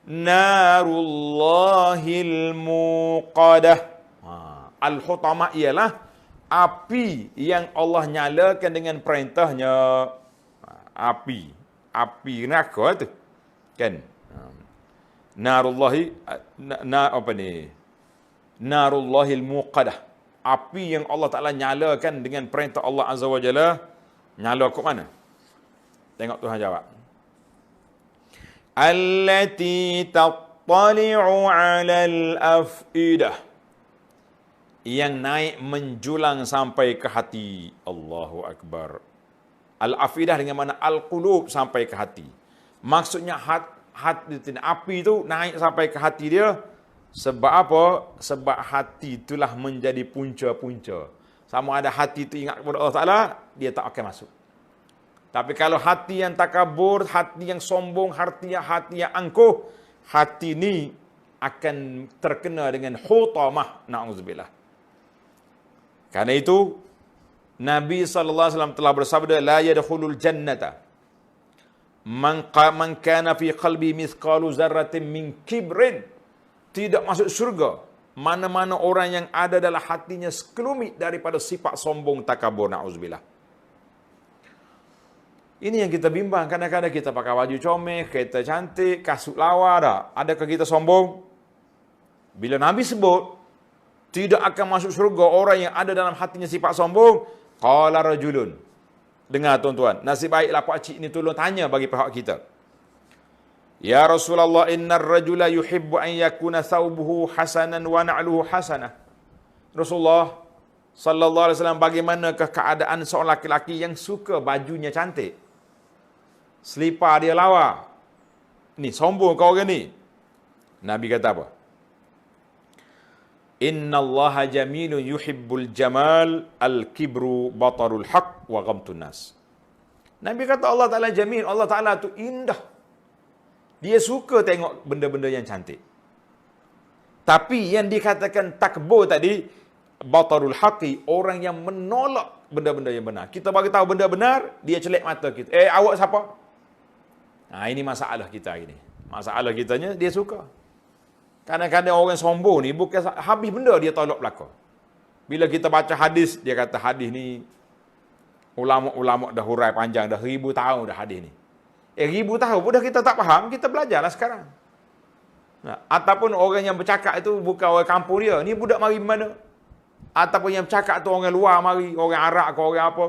Narullahil muqadah. Al-hutamah ialah api yang Allah nyalakan dengan perintahnya. Api neraka tu. Kan? Narullahil muqadah. Api yang Allah Ta'ala nyalakan dengan perintah Allah Azza wa Jalla. Nyala ke mana? Tengok Tuhan jawab. Allati tattali'u 'alal afidah. Yang naik menjulang sampai ke hati. Allahu Akbar. Al-afidah dengan mana al-qulub, sampai ke hati. Maksudnya hati api itu naik sampai ke hati dia. Sebab apa? Sebab hati itulah menjadi punca-punca. Sama ada hati itu ingat kepada Allah Ta'ala, dia tak akan masuk. Tapi kalau hati yang takabur, hati yang sombong, hati yang angkuh, hati ini akan terkena dengan hutamah. Na'udzubillah. Karena itu, Nabi SAW telah bersabda, la yadkhulul jannata man kana fi qalbi mithqalu zarratin min kibrin. Tidak masuk surga mana-mana orang yang ada dalam hatinya sekelumit daripada sifat sombong, takabur, na'udzubillah. Ini yang kita bimbang. Kadang-kadang kita pakai baju comel, kereta cantik, kasut lawa dah. Adakah kita sombong? Bila Nabi sebut tidak akan masuk surga orang yang ada dalam hatinya sifat sombong, qala rajulun. Dengar tuan-tuan, nasib baiklah pak cik ni tolong tanya bagi pihak kita. Ya Rasulullah, innar rajula yuhibbu an yakuna thawbuhu hasanan wa na'luhu hasanah. Rasulullah sallallahu alaihi wasallam, bagaimanakah keadaan seorang laki-laki yang suka bajunya cantik, selipar dia lawa? Ni sombong kau orang ni. Nabi kata apa? Innallaha jamilun yuhibbul jamal, al-kibru batarul haq wa ghamtun nas. Nabi kata Allah Ta'ala jamil, Allah Ta'ala tu indah. Dia suka tengok benda-benda yang cantik. Tapi yang dikatakan takbur tadi, batarul haqi, orang yang menolak benda-benda yang benar. Kita bagi tahu benda benar, dia celak mata kita. Awak siapa? Ini masalah kita hari ni. Masalah kitanya, dia suka. Kadang-kadang orang sombong ni bukan habis benda dia tolak belaka. Bila kita baca hadis, dia kata hadis ni ulama-ulama dah hurai panjang, dah 1000 tahun dah hadis ni. 1000 tahun pun dah kita tak faham, kita belajarlah sekarang. Ataupun orang yang bercakap itu bukan orang kampung dia, ni budak mari mana? Ataupun yang bercakap tu orang luar mari, orang Arab ke orang apa.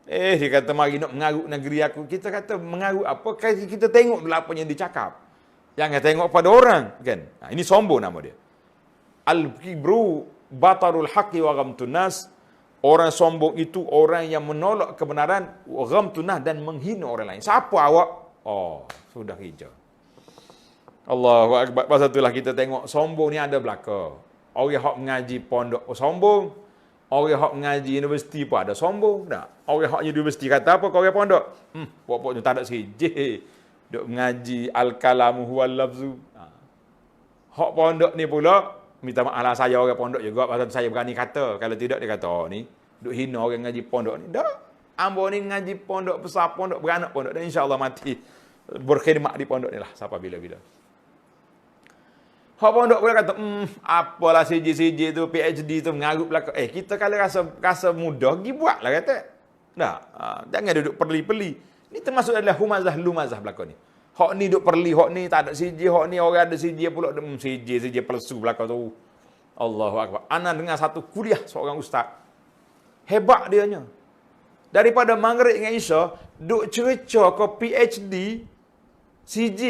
Dia kata mari nak mengarut negeri aku. Kita kata mengarut apa? Kita tengok dulu apa yang dicakap. Jangan tengok pada orang, kan? Ini sombong nama dia. Al-kibru batarul haqqi wa ghamtun nas. Orang sombong itu orang yang menolak kebenaran, ghamtun nas, dan menghina orang lain. Siapa awak? Oh, sudah hijau. Allahu Akbar. Pasal itulah kita tengok sombong ni ada belaka. Orang yang mengaji pondok sombong. Orang yang mengaji universiti pun ada sombong. Tak? Orang yang universiti kata apa? Kau orang pondok? Pokoknya tak ada sijih. Duk mengaji al-kalamu huwal lafzu. Hak pondok ni pula, minta maaf lah saya orang pondok juga. Pasal saya berani kata. Kalau tidak dia kata, oh ni, duk hina orang ngaji pondok ni. Tak. Ambo ni ngaji pondok, besar pondok, beranak pondok. Dan insyaAllah mati berkhidmat di pondok ni lah. Sampai bila-bila. Hak pondok pula kata, apalah CJ tu, PhD tu, mengarut belakang. Kita kalau rasa mudah, pergi buat lah kata. Tak. Jangan duduk perli-perli. Ni termasuk adalah humazah-lumazah belakang ni. Hak ni duk perli, hak ni tak ada CJ, hak ni orang ada CJ pula. CJ pelesu belakang tu. Allahu Akbar. Ana dengar satu kuliah seorang ustaz. Hebat dianya. Daripada Maghrib dengan Isya, duk cerca ke PhD, CJ,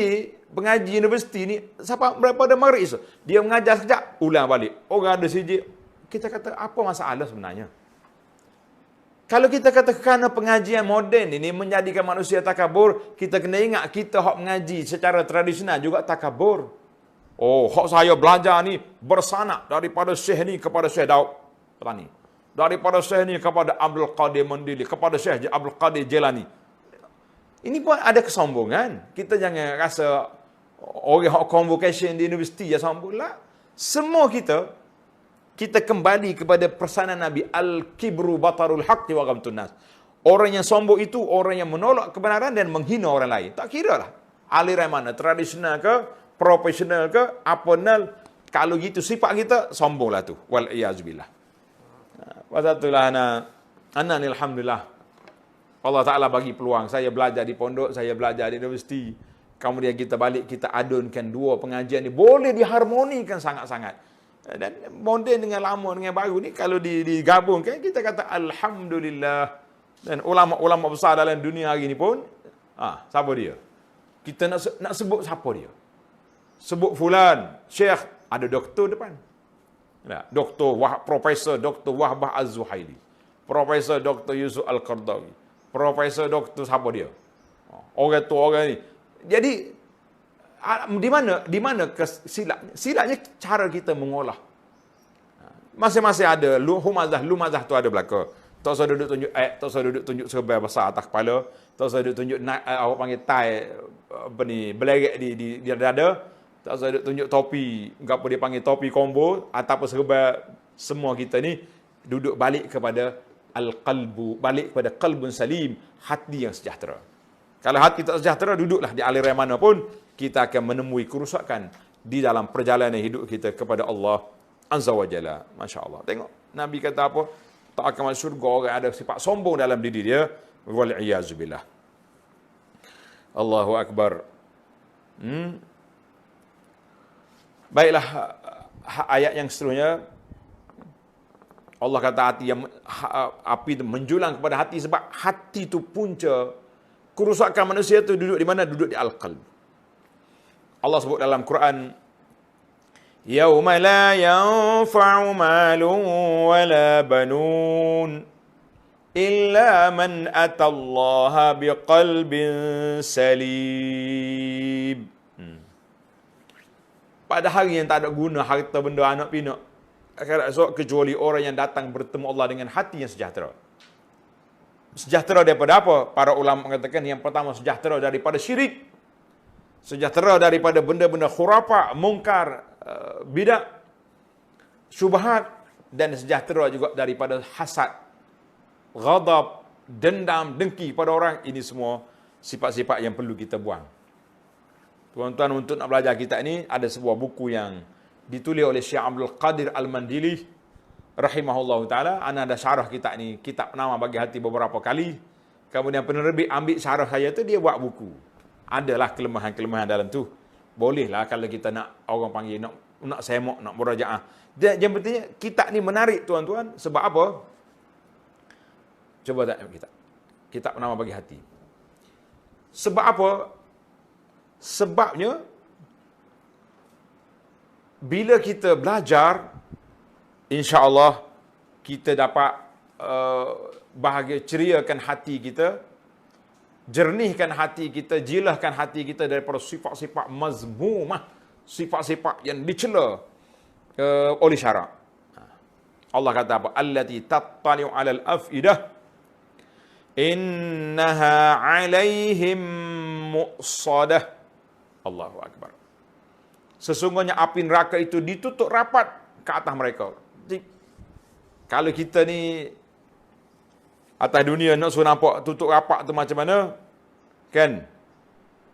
pengaji universiti ni, sampai daripada Maghrib Isya. Dia mengajar sekejap, ulang balik. Orang ada CJ. Kita kata, apa masalah sebenarnya? Kalau kita kata kerana pengajian moden ini menjadikan manusia takabur, kita kena ingat kita hak mengaji secara tradisional juga takabur. Oh, hak saya belajar ni bersanak daripada Syekh ni kepada Syekh Daud Rani. Daripada Syekh ni kepada Abdul Qadir Mandili, kepada Syekh Abdul Qadir Jilani. Ini pun ada kesombongan. Kita jangan rasa orang hak convocation di universiti ya sombong lah. Semua kita kembali kepada pesanan Nabi, al-kibru batarul haqqi wa ghamtun nas. Orang yang sombong itu orang yang menolak kebenaran dan menghina orang lain. Tak kira lah aliran mana, tradisional ke, profesional ke, aponal. Kalau gitu sifat kita, sombonglah tu. Wal iyazubillah. Pasal itulah anak ni alhamdulillah. Allah Ta'ala bagi peluang. Saya belajar di pondok, saya belajar di universiti. Kemudian kita balik, kita adunkan dua pengajian ni. Boleh diharmonikan sangat-sangat. Dan moden dengan lama dengan baru ni kalau digabungkan kita kata alhamdulillah. Dan ulama-ulama besar dalam dunia hari ni pun siapa dia? Kita nak sebut siapa dia? Sebut fulan, syekh, ada doktor depan. Doktor Profesor Dr. Wahbah Az-Zuhaili. Profesor Dr. Yusuf Al-Qardawi. Profesor Dr. siapa dia? Orang tu orang ni. Jadi di mana silapnya? Silapnya cara kita mengolah. Masing-masing ada lumazah tu ada belaka. Tak usah duduk tunjuk tak usah duduk tunjuk serba besar atas kepala, tak usah duduk tunjuk awak panggil tie belerek di dada, tak usah duduk tunjuk topi, apa dia panggil topi combo ataupun serba. Semua kita ni duduk balik kepada al-qalbu, balik kepada qalbun salim, hati yang sejahtera. Kalau hati tak sejahtera, duduklah di aliran mana pun, kita akan menemui kerusakan di dalam perjalanan hidup kita kepada Allah Azza wa Jalla. Masya Allah. Tengok, Nabi kata apa? Tak akan masuk syurga orang ada sifat sombong dalam diri dia. Wal'iyazubillah. Allahu Akbar. Baiklah, ayat yang seterusnya. Allah kata api itu menjulang kepada hati sebab hati itu punca kerusakan manusia itu duduk di mana? Duduk di al-qalb. Allah sebut dalam Quran, yauma la yanfa'u malun wala banun illa man atallaha biqalbin salim. Pada hari yang tak ada guna harta benda anak pinak akhirat esok kecuali orang yang datang bertemu Allah dengan hati yang sejahtera. Sejahtera daripada apa? Para ulama mengatakan yang pertama sejahtera daripada syirik. Sejahtera daripada benda-benda khurafat, mungkar, bidah, syubhat, dan sejahtera juga daripada hasad, ghadab, dendam, dengki pada orang. Ini semua sifat-sifat yang perlu kita buang. Tuan-tuan, untuk nak belajar kitab ini, ada sebuah buku yang ditulis oleh Syekh Abdul Qadir Al-Mandili rahimahullah ta'ala. Ana ada syarah kitab ni, kitab Penama Bagi Hati beberapa kali. Kemudian penerbit ambil syarah saya tu, dia buat buku. Adalah kelemahan-kelemahan dalam tu. Bolehlah kalau kita nak, orang panggil, nak semak, nak murajaah. Yang pentingnya, kitab ni menarik tuan-tuan. Sebab apa? Cuba tengok kitab. Kitab Penama Bagi Hati. Sebab apa? Sebabnya, bila kita belajar, insya-Allah kita dapat bahagia ceriakan hati kita, jernihkan hati kita, jilahkan hati kita daripada sifat-sifat mazmumah, sifat-sifat yang dicela oleh syarak. Allah kata apa? Allati tattali'u 'alal afidah innaha 'alaihim mu'sadah. Allahu akbar. Sesungguhnya api neraka itu ditutup rapat ke atas mereka. Jadi, kalau kita ni atas dunia nak suruh nampak tutup rapat tu macam mana? Kan?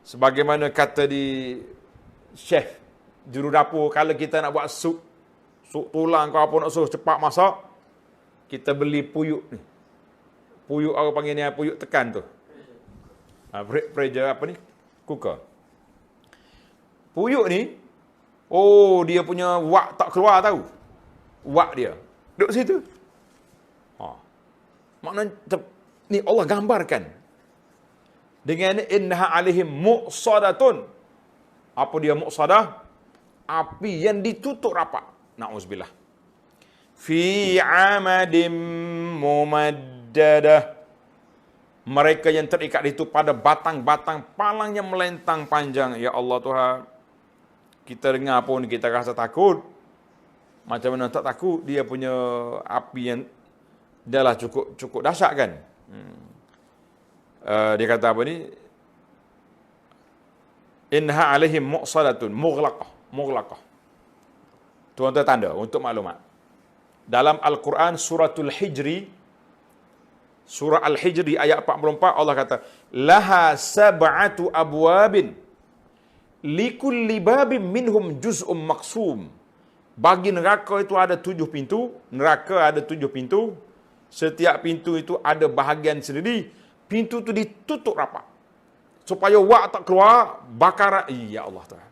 Sebagaimana kata di chef juru dapur, kalau kita nak buat sup tulang kau apa nak suruh cepat masak, kita beli puyuk ni. Puyuk orang panggil ni, puyuk tekan tu. Pressure apa ni? Cooker. Puyuk ni, dia punya wak tak keluar tahu. Wak dia. Duduk situ. Maknanya, ni Allah gambarkan. Dengan innaha alaihim mu'sadatun. Apa dia mu'sadah? Api yang ditutup rapat. Na'udzubillah. Fi amadim mumaddadah. Mereka yang terikat itu pada batang-batang palang yang melentang panjang. Ya Allah Tuhan, kita dengar pun kita rasa takut. Macam mana tak takut? Dia punya api yang dah lah cukup dahsyat kan. Dia kata apa ni? Inha alaihim mu'sadatun mughlaqah. Tuan-tuan tanda untuk maklumat. Dalam Al-Quran suratul Hijri, surah Al-Hijri ayat 44, Allah kata, laha sab'atu abwabin likulli babin minhum juz'um maksum. Bagi neraka itu ada 7 pintu. Neraka ada 7 pintu. Setiap pintu itu ada bahagian sendiri. Pintu itu ditutup rapat. Supaya wak tak keluar, bakaran. Ya Allah Tuhan.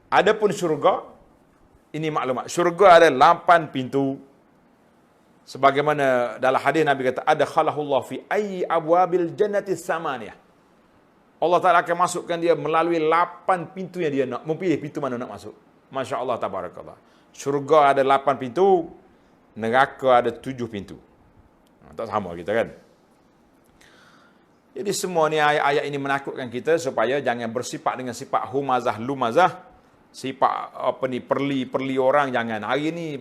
Adapun syurga, ini maklumat. Syurga ada 8 pintu. Sebagaimana dalam hadis Nabi kata, adkhalahullah fi ayyi abwabil jannati samaniyah. Allah Ta'ala akan masukkan dia melalui 8 pintu yang dia nak. Memilih pintu mana nak masuk. Masya Allah, tabarakallah. Syurga ada 8 pintu. Neraka ada 7 pintu. Tak sama kita kan. Jadi semua ni ayat-ayat ini menakutkan kita supaya jangan bersifat dengan sifat humazah, lumazah. Sifat perli orang jangan. Hari ni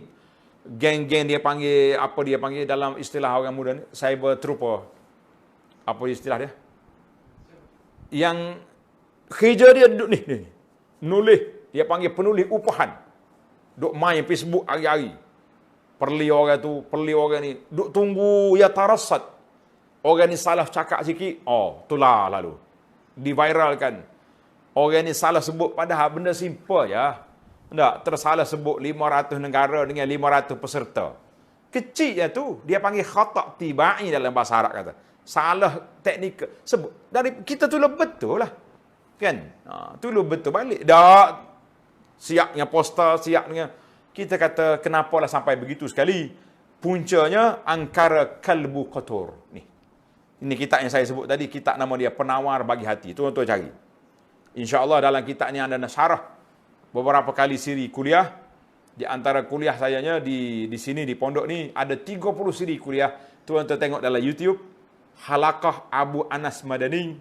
geng-geng dia panggil, apa dia panggil dalam istilah orang muda ni? Cyber trooper. Apa istilah dia? Yang kerja dia duduk ni. Nulis. Dia panggil penulis upahan. Duk main Facebook hari-hari. Perli orang ni. Duk tunggu ya tarasat. Orang ni salah cakap sikit. Tular lalu. Diviralkan. Orang ni salah sebut padahal benda simple ya. Tak, tersalah sebut 500 negara dengan 500 peserta. Kecil je tu. Dia panggil khata' tibai dalam bahasa Arab kata. Salah teknikal. Sebut. Dari kita tulis betul lah. Kan? Tulis betul balik. Tak. Siapnya poster, siapnya. Kita kata, kenapalah sampai begitu sekali? Puncanya, angkara kalbu kotor. Ini kitab yang saya sebut tadi. Kitab nama dia, Penawar Bagi Hati. Tuan-tuan cari. InsyaAllah dalam kitab ni anda nak syarah beberapa kali siri kuliah. Di antara kuliah sayanya di sini, di pondok ni, ada 30 siri kuliah. Tuan-tuan tengok dalam YouTube. Halaqah Abu Anas Madani.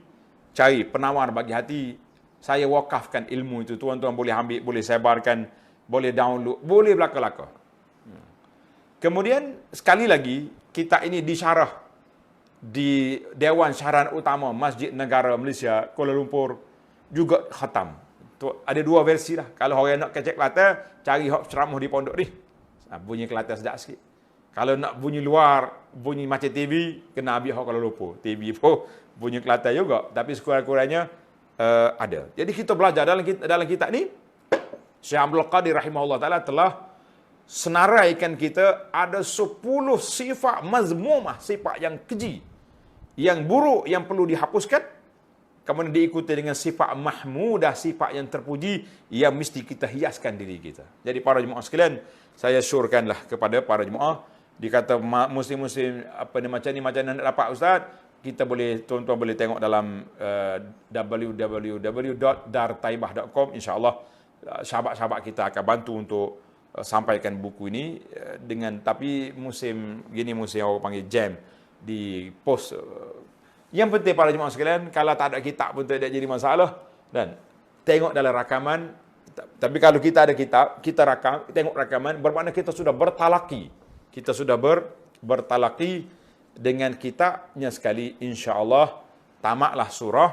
Cari Penawar Bagi Hati. Saya wakafkan ilmu itu. Tuan-tuan boleh ambil, boleh sebarkan, boleh download, boleh belaka-belaka. Kemudian, sekali lagi, kitab ini disyarah di Dewan Syarahan Utama Masjid Negara Malaysia, Kuala Lumpur. Juga khatam. Ada 2 versi lah. Kalau orang nak kecek Kelantan, cari hok ceramah di pondok ni. Bunyi Kelantan sedap sikit. Kalau nak bunyi luar, bunyi macam TV, kena ambil hok Kuala Lumpur. TV pun bunyi Kelantan juga. Tapi sekurang-kurangnya ada. Jadi kita belajar dalam kitab ni, Syekh Abdul Qadir rahimahullah ta'ala telah senaraikan kita ada 10 sifat mazmumah, sifat yang keji, yang buruk, yang perlu dihapuskan. Kemudian diikuti dengan sifat mahmudah, sifat yang terpuji, yang mesti kita hiaskan diri kita. Jadi para jemaah sekalian, saya syurkanlah kepada para jemaah. Dikata muslim-muslim macam ni nak dapat ustaz, kita boleh, tuan-tuan boleh tengok dalam www.dartaibah.com. InsyaAllah sahabat-sahabat kita akan bantu untuk sampaikan buku ini tapi musim orang panggil jam di post. Yang penting para jemaah sekalian, kalau tak ada kitab pun tidak jadi masalah, dan tengok dalam rakaman. Tapi kalau kita ada kitab, kita tengok rakaman, bermakna kita sudah bertalaki. Kita sudah bertalaki dengan kitabnya sekali, insya-Allah tamatlah surah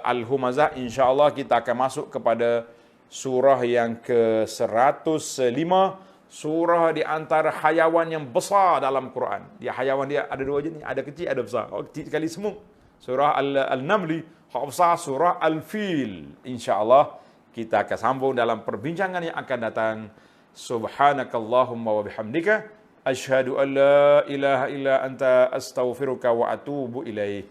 Al-Humazah. Insya-Allah kita akan masuk kepada surah yang ke-105, surah di antara hayawan yang besar dalam Quran. Hayawan dia ada dua jenis, ada kecil, ada besar. Kecil sekali semut, surah Al-Namli. Besar, surah Al-Fil. Insya-Allah kita akan sambung dalam perbincangan yang akan datang. Subhanakallahumma wa bihamdika, asyhadu an la ilaha illa anta astaghfiruka wa atubu ilaih.